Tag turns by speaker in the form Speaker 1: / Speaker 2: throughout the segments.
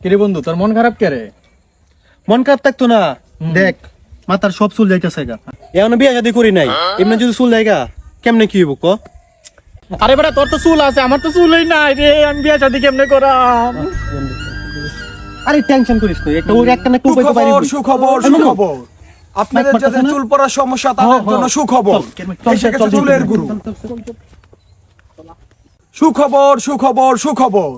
Speaker 1: কিরে বন্ধু, তোর মন খারাপ কে রে?
Speaker 2: মন খারাপ থাকতো না, দেখ মাথার সব চুল যাইতেছে গা। এখনো বিয়ে শাদী করি নাই, এমনি যদি চুল যাইগা কেমনে কি হইব ক?
Speaker 1: আরে বেটা, তোর তো চুল আছে, আমার তো চুলই নাই রে। আমি বিয়া শাদী কেমনে করাম?
Speaker 2: আরে টেনশন করিস না, একটা ওর একটা না একটু উপায় তো পারি।
Speaker 3: সুখবর সুখবর আপনাদের যাদের চুল পড়ার সমস্যা তাদের জন্য সুখবর এসে গেছে চুলের গুরু। সুখবর সুখবর সুখবর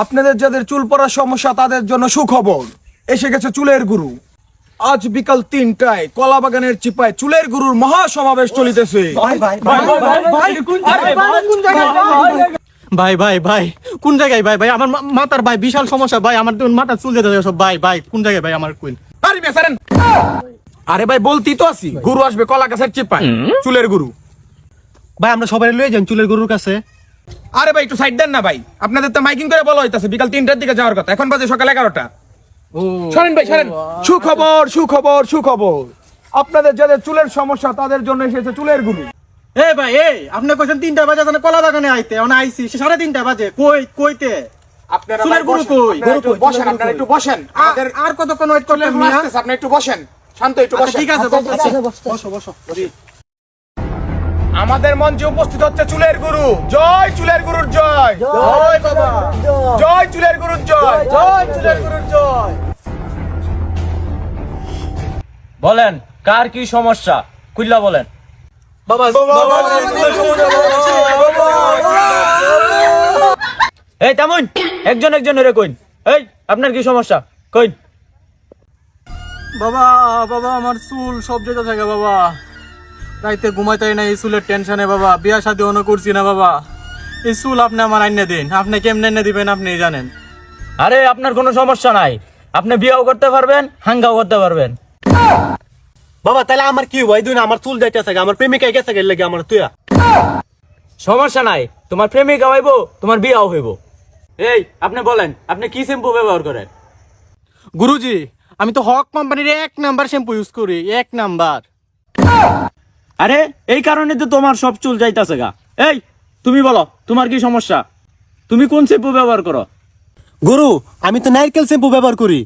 Speaker 3: আপনাদের যাদের চুল পড়ার সমস্যা তাদের জন্য সুখবর এসে গেছে চুলের গুরু। আজ বিকাল ৩টায় কলাবাগানের চিপায় চুলের গুরুর মহা সমাবেশ চলিতেছে।
Speaker 1: ভাই ভাই ভাই, কোন জায়গায় ভাই? ভাই আমার মাথার ভাই বিশাল সমস্যা ভাই, আমার মাথার চুল যেতে সব। ভাই ভাই কোন জায়গায় ভাই? আমার কোন?
Speaker 3: আরে ভাই বলতি তো আছি, গুরু আসবে কলা গাছের চিপায়, চুলের গুরু।
Speaker 2: ভাই আমরা সবাই লয়ে যান চুলের গরুর কাছে।
Speaker 3: আরে ভাই একটু সাইড দেন না ভাই, আপনাদের তো মাইকিং করে বলা হইতাছে বিকাল ৩টার দিকে যাওয়ার কথা, এখন বাজে সকাল ১১টা। শোনেন ভাই শোনেন, সুখবর সুখবর সুখবর আপনাদের যাদের চুলের সমস্যা তাদের জন্য এসেছে চুলের গুরু।
Speaker 1: এ ভাই, আপনি কইছেন ৩টা বাজে জানে কলা বাগানে আইতে, এখন আইছি ৩:৩০ বাজে। কইতে
Speaker 3: আপনারা
Speaker 1: চুলের গুরু কই?
Speaker 3: একটু বসেন, আপনারা একটু বসেন, আমাদের
Speaker 1: আর কতক্ষণ ওয়েট করলেন মিয়া?
Speaker 3: আসতেছে, আপনি একটু বসেন, শান্ত একটু বসেন।
Speaker 1: ঠিক আছে, বসো বসো।
Speaker 3: আমাদের মঞ্চে উপস্থিত হচ্ছে চুলের গুরু। জয় চুলের গুরুর জয়,
Speaker 1: জয় বাবা,
Speaker 3: জয় চুলের গুরুর জয়,
Speaker 1: জয় চুলের গুরুর জয়।
Speaker 4: বলেন কার কি সমস্যা, খুললা বলেন।
Speaker 2: বাবা
Speaker 4: এই তামুন, একজন একজন রে কইন। এই আপনার কি সমস্যা কইন।
Speaker 1: বাবা বাবা, আমার চুল সব যেতে থাকে বাবা, রাইতে ঘুমাইতে না এই চুলের টেনশনে বাবা। বিয়া শাদী অন্য করছি না বাবা, এই চুল আপনি আমার আইনে দিন। আপনি কেমনে এনে দিবেন আপনি জানেন।
Speaker 4: আরে আপনার কোনো সমস্যা নাই, আপনি বিয়াও করতে পারবেন, হাঙ্গাও করতে পারবেন।
Speaker 2: বাবা তাহলে আমার কি হইব? এই দুই আমার চুল যাইতেছে গা, আমার প্রেমিকা গেছে গেলে লাগে আমার তুইয়া।
Speaker 4: সমস্যা নাই, তোমার প্রেমিকা হইব, তোমার বিয়াও হইব। এই আপনি বলেন, আপনি কি শ্যাম্পু ব্যবহার করেন?
Speaker 1: গুরুজি, আমি তো হক কোম্পানির ১ নাম্বার শ্যাম্পু ইউজ করি, ১ নাম্বার।
Speaker 4: আরে এই কারণে তো তোমার সব চুল যাইতাছে গা। এই তুমি বলো, তোমার কি সমস্যা? তুমি কোন শ্যাম্পু ব্যবহার করো?
Speaker 2: গুরু আমি তো নারকেল শ্যাম্পু ব্যবহার করি।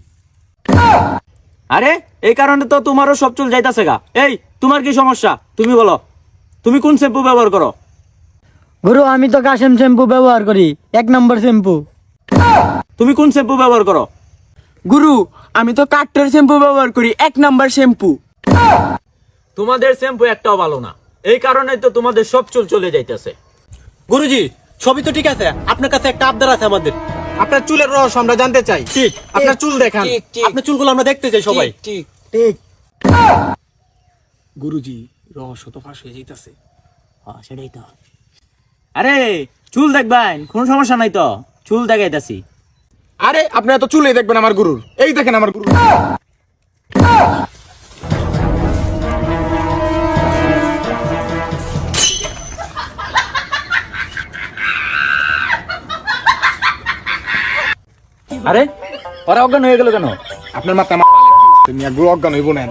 Speaker 4: আরে এই কারণে তো তোমারও সব চুল যাইতাছে গা। এই তোমার কি সমস্যা? তুমি বলো, তুমি কোন শ্যাম্পু ব্যবহার করো?
Speaker 5: গুরু আমি তো কাশেম শ্যাম্পু ব্যবহার করি, ১ নম্বর শ্যাম্পু।
Speaker 4: তুমি কোন শ্যাম্পু ব্যবহার করো?
Speaker 5: গুরু আমি তো কাট্টার শ্যাম্পু ব্যবহার করি, ১ নম্বর শ্যাম্পু।
Speaker 4: তোমাদের শ্যাম্পু একটাও ভালো না, এই কারণে তো তোমাদের সব চুল চলে যাইতেছে।
Speaker 2: গুরুজি সবই তো ঠিক আছে, আপনার কাছে একটা আবদার আছে আমাদের।
Speaker 1: আপনার চুলের রহস্য আমরা জানতে চাই।
Speaker 2: ঠিক,
Speaker 1: আপনার চুল দেখান।
Speaker 2: আপনার চুলগুলো আমরা দেখতে চাই সবাই।
Speaker 5: ঠিক।
Speaker 1: গুরুজি, রহস্য তো ফাঁস হয়ে যাইতাছে।
Speaker 5: সেটাই তো।
Speaker 4: আরে চুল দেখবেন, কোনো সমস্যা নাই তো, চুল দেখাইতাছি।
Speaker 3: আরে আপনারা তো চুলেই দেখবেন আমার গুরুর, এই দেখেন আমার গুরু।
Speaker 4: আরে ওরা অজ্ঞান হয়ে গেল কেন?
Speaker 3: আপনার মাথা তুমি এক অজ্ঞান হইব না।